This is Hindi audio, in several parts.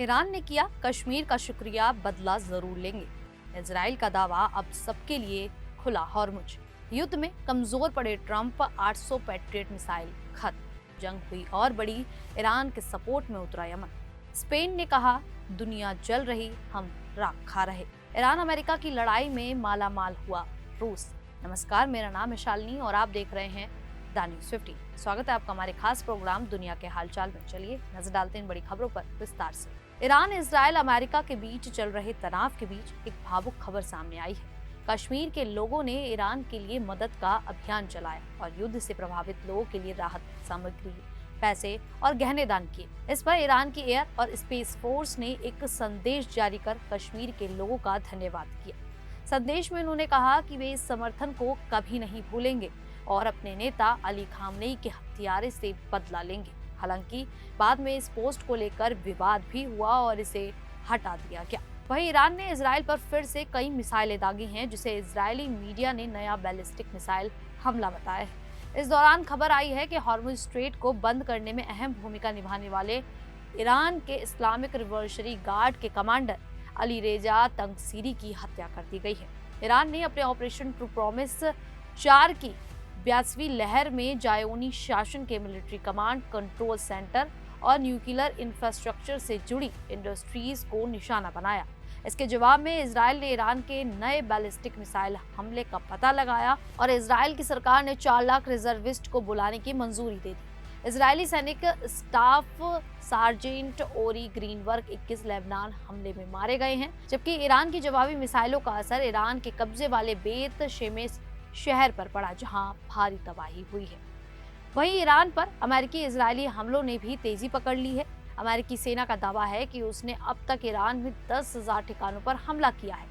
ईरान ने किया कश्मीर का शुक्रिया, बदला जरूर लेंगे। इजराइल का दावा, अब सबके लिए खुला हॉर्मुज। युद्ध में कमजोर पड़े ट्रंप, 800 पैट्रियट मिसाइल खत्म। जंग हुई और बड़ी, ईरान के सपोर्ट में उतरा यमन। स्पेन ने कहा, दुनिया जल रही, हम राख खा रहे। ईरान अमेरिका की लड़ाई में माला माल हुआ रूस। नमस्कार, मेरा नाम है शालिनी और आप देख रहे हैं द न्यूज़ 15। स्वागत है आपका हमारे खास प्रोग्राम दुनिया के हालचाल में। चलिए नजर डालते हैं इन बड़ी खबरों पर विस्तार से। ईरान, इजराइल, अमेरिका के बीच चल रहे तनाव के बीच एक भावुक खबर सामने आई है। कश्मीर के लोगों ने ईरान के लिए मदद का अभियान चलाया और युद्ध से प्रभावित लोगों के लिए राहत सामग्री, पैसे और गहने दान किए। इस पर ईरान की एयर और स्पेस फोर्स ने एक संदेश जारी कर कश्मीर के लोगों का धन्यवाद किया। संदेश में उन्होंने कहा कि वे इस समर्थन को कभी नहीं भूलेंगे और अपने नेता अली खामनेई के हत्यारे से बदला लेंगे। हालांकि बाद में इस पोस्ट को लेकर विवाद भी हुआ और इसे हटा दिया गया। वहीं ईरान ने इजराइल पर फिर से कई मिसाइलें दागी हैं, जिसे इजरायली मीडिया ने नया बैलिस्टिक मिसाइल हमला बताया है। इस दौरान खबर आई है कि हॉर्मुज स्ट्रेट को बंद करने में अहम भूमिका निभाने वाले ईरान के इस्लामिक रिवॉल्यूशनरी गार्ड के कमांडर अली रेजा तंगसीरी की हत्या कर दी गई है। ईरान ने अपने ऑपरेशन ट्रू प्रॉमिस 4 की 82वीं लहर में जायोनी शासन के मिलिट्री कमांड, कंट्रोल सेंटर और न्यूक्लियर इंफ्रास्ट्रक्चर से जुड़ी इंडस्ट्रीज को निशाना बनाया। इसके जवाब में इजराइल ने ईरान के नए बैलिस्टिक मिसाइल हमले का पता लगाया और इजराइल की सरकार ने 4 लाख रिजर्विस्ट को बुलाने की मंजूरी दे दी। इजरायली सैनिक स्टाफ सार्जेंट ओरी ग्रीनवर्क 21 लेबनान हमले में मारे गए हैं, जबकि ईरान की जवाबी मिसाइलों का असर ईरान के कब्जे वाले बेत शेमेश शहर पर पड़ा, जहां भारी तबाही हुई है। वहीं ईरान पर अमेरिकी इजरायली हमलों ने भी तेजी पकड़ ली है। अमेरिकी सेना का दावा है कि उसने अब तक ईरान में 10,000 ठिकानों पर हमला किया है।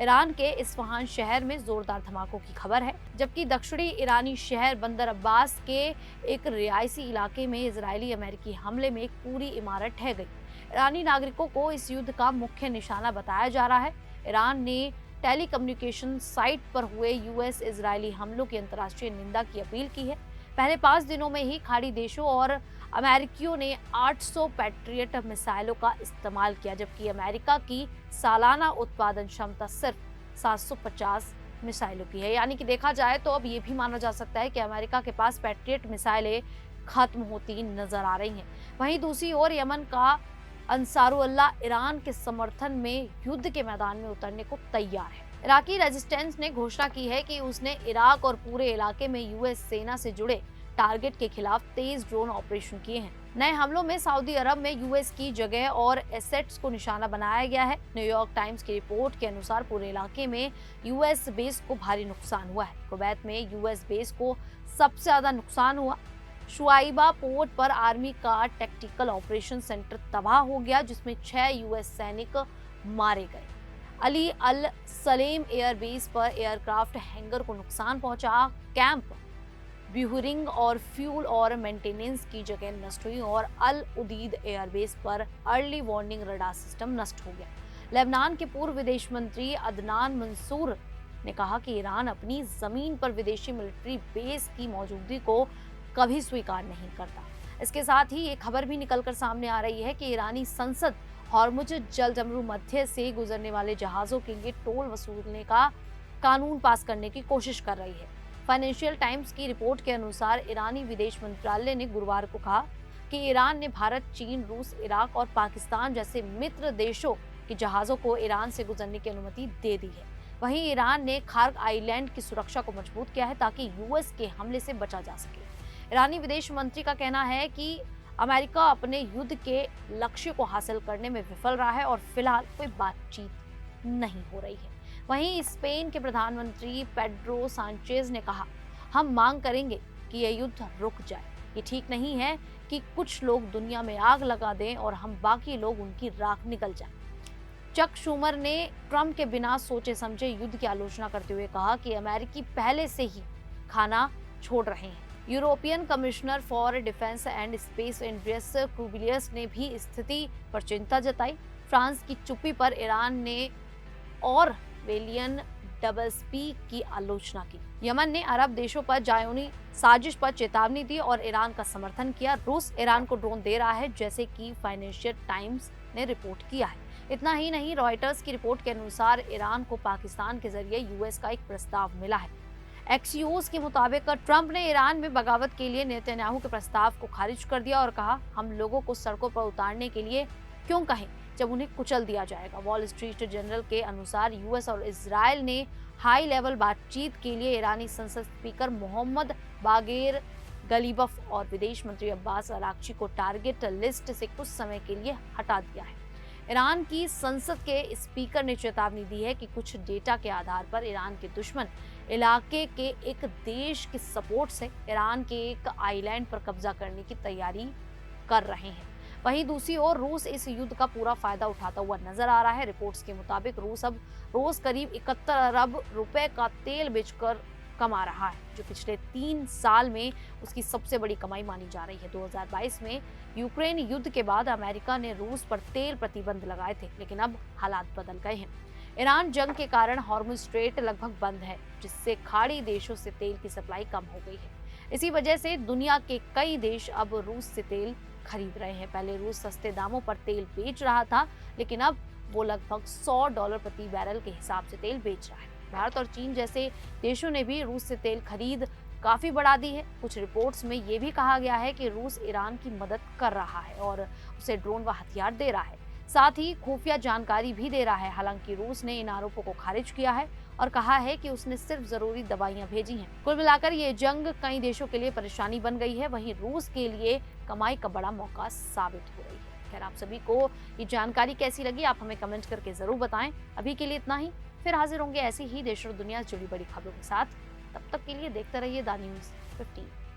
ईरान के इस्फहान शहर में जोरदार धमाकों की खबर है, जबकि दक्षिणी ईरानी शहर बंदर अब्बास के एक रिहायशी इलाके में इजरायली अमेरिकी हमले में एक पूरी इमारत ढह गई। ईरानी नागरिकों को इस युद्ध का मुख्य निशाना बताया जा रहा है। ईरान ने टेलीकम्युनिकेशन साइट पर हुए यूएस इजरायली हमलों की अंतर्राष्ट्रीय निंदा की अपील की है। पहले 5 दिनों में ही खाड़ी देशों और अमेरिकियों ने 800 पैट्रियट मिसाइलों का इस्तेमाल किया, जबकि अमेरिका की सालाना उत्पादन क्षमता सिर्फ 750 मिसाइलों की है। यानी कि देखा जाए तो अब ये भी माना जा सकता है कि अमेरिका के पास पैट्रियट मिसाइलें खत्म होती नजर आ रही हैं। वहीं दूसरी ओर यमन का अंसारुल्लाह ईरान के समर्थन में युद्ध के मैदान में उतरने को तैयार है। इराकी रेजिस्टेंस ने घोषणा की है कि उसने इराक और पूरे इलाके में यूएस सेना से जुड़े टारगेट के खिलाफ तेज ड्रोन ऑपरेशन किए हैं। नए हमलों में सऊदी अरब में यूएस की जगह और एसेट्स को निशाना बनाया गया है। न्यूयॉर्क टाइम्स की रिपोर्ट के अनुसार पूरे इलाके में यूएस बेस को भारी नुकसान हुआ है। कुवैत में यूएस बेस को सबसे ज्यादा नुकसान हुआ। शुआइबा पोर्ट पर आर्मी का टैक्टिकल ऑपरेशन सेंटर तबाह हो गया, जिसमें 6 यूएस सैनिक मारे गए। अली अल सलेम एयरबेस पर एयरक्राफ्ट हैंगर को नुकसान पहुंचा। कैंप ब्यूहरिंग और फ्यूल और मेंटेनेंस की जगह नष्ट हुई और अल उदीद एयरबेस पर अर्ली वार्निंग रडार सिस्टम नष्ट हो गया। लेबनान के पूर्व विदेश मंत्री अदनान मंसूर ने कहा कि ईरान अपनी जमीन पर विदेशी मिलिट्री बेस की मौजूदगी को कभी स्वीकार नहीं करता। इसके साथ ही ये खबर भी निकलकर सामने आ रही है कि ईरानी संसद हॉर्मुज जलजमरू मध्य से गुजरने वाले जहाजों के लिए टोल वसूलने का कानून पास करने की कोशिश कर रही है। फाइनेंशियल टाइम्स की रिपोर्ट के अनुसार ईरानी विदेश मंत्रालय ने गुरुवार को कहा कि ईरान ने भारत, चीन, रूस, इराक और पाकिस्तान जैसे मित्र देशों के जहाजों को ईरान से गुजरने की अनुमति दे दी है। वहीं ईरान ने खार्ग आइलैंड की सुरक्षा को मजबूत किया है ताकि यूएस के हमले से बचा जा सके। ईरानी विदेश मंत्री का कहना है कि अमेरिका अपने युद्ध के लक्ष्य को हासिल करने में विफल रहा है और फिलहाल कोई बातचीत नहीं हो रही है। वहीं स्पेन के प्रधानमंत्री पेड्रो सांचेज ने कहा, हम मांग करेंगे कि यह युद्ध रुक जाए। ये ठीक नहीं है कि कुछ लोग दुनिया में आग लगा दें और हम बाकी लोग उनकी राख निकल जाएं। चक शूमर ने ट्रंप के बिना सोचे समझे युद्ध की आलोचना करते हुए कहा कि अमेरिकी पहले से ही खाना छोड़ रहे हैं। European commissioner for defence and space Andrius Kubilius ने भी स्थिति पर चिंता जताई। फ्रांस की चुप्पी पर ईरान ने और वेलियन डबल स्पीक की आलोचना की। यमन ने अरब देशों पर जायोनी साजिश पर चेतावनी दी और ईरान का समर्थन किया। रूस ईरान को ड्रोन दे रहा है, जैसे कि फाइनेंशियल टाइम्स ने रिपोर्ट किया है। इतना ही नहीं, रॉयटर्स की रिपोर्ट के अनुसार ईरान को पाकिस्तान के जरिए यूएस का एक प्रस्ताव मिला है। एक्सियोस के मुताबिक ट्रंप ने ईरान में बगावत के लिए नेतन्याहू के प्रस्ताव को खारिज कर दिया और कहा, हम लोगों को सड़कों पर उतारने के लिए क्यों कहें जब उन्हें कुचल दिया जाएगा। वॉल स्ट्रीट जर्नल के अनुसार यूएस और इजराइल ने हाई लेवल बातचीत के लिए ईरानी संसद स्पीकर मोहम्मद बागेर गलीबफ और विदेश मंत्री अब्बास अराक्ची को टारगेट लिस्ट से कुछ समय के लिए हटा दिया है। ईरान की संसद के स्पीकर ने चेतावनी दी है कि कुछ डेटा के आधार पर ईरान के दुश्मन इलाके के एक देश के सपोर्ट से ईरान के एक आइलैंड पर कब्जा करने की तैयारी कर रहे हैं। वहीं दूसरी ओर रूस इस युद्ध का पूरा फायदा उठाता हुआ नजर आ रहा है। रिपोर्ट्स के मुताबिक रूस अब रोज करीब 71 अरब रुपए का तेल बेचकर कमा रहा है, जो पिछले 3 साल में उसकी सबसे बड़ी कमाई मानी जा रही है। 2022 में यूक्रेन युद्ध के बाद अमेरिका ने रूस पर तेल प्रतिबंध लगाए थे, लेकिन अब हालात बदल गए हैं। ईरान जंग के कारण हॉर्मुज स्ट्रेट लगभग बंद है, जिससे खाड़ी देशों से तेल की सप्लाई कम हो गई है। इसी वजह से दुनिया के कई देश अब रूस से तेल खरीद रहे हैं। पहले रूस सस्ते दामों पर तेल बेच रहा था, लेकिन अब वो लगभग $100 प्रति बैरल के हिसाब से तेल बेच रहा है। भारत और चीन जैसे देशों ने भी रूस से तेल खरीद काफी बढ़ा दी है। कुछ रिपोर्ट्स में ये भी कहा गया है कि रूस ईरान की मदद कर रहा है और उसे ड्रोन व हथियार दे रहा है, साथ ही खुफिया जानकारी भी दे रहा है। हालांकि रूस ने इन आरोपों को खारिज किया है और कहा है कि उसने सिर्फ जरूरी दवाइयां भेजी हैं। कुल मिलाकर ये जंग कई देशों के लिए परेशानी बन गई है, वहीं रूस के लिए कमाई का बड़ा मौका साबित हो रही है। खैर, आप सभी को ये जानकारी कैसी लगी, आप हमें कमेंट करके जरूर बताएं। अभी के लिए इतना ही, फिर हाजिर होंगे ऐसी ही देश और दुनिया से जुड़ी बड़ी खबरों के साथ। तब तक के लिए देखते रहिए द न्यूज़ 15।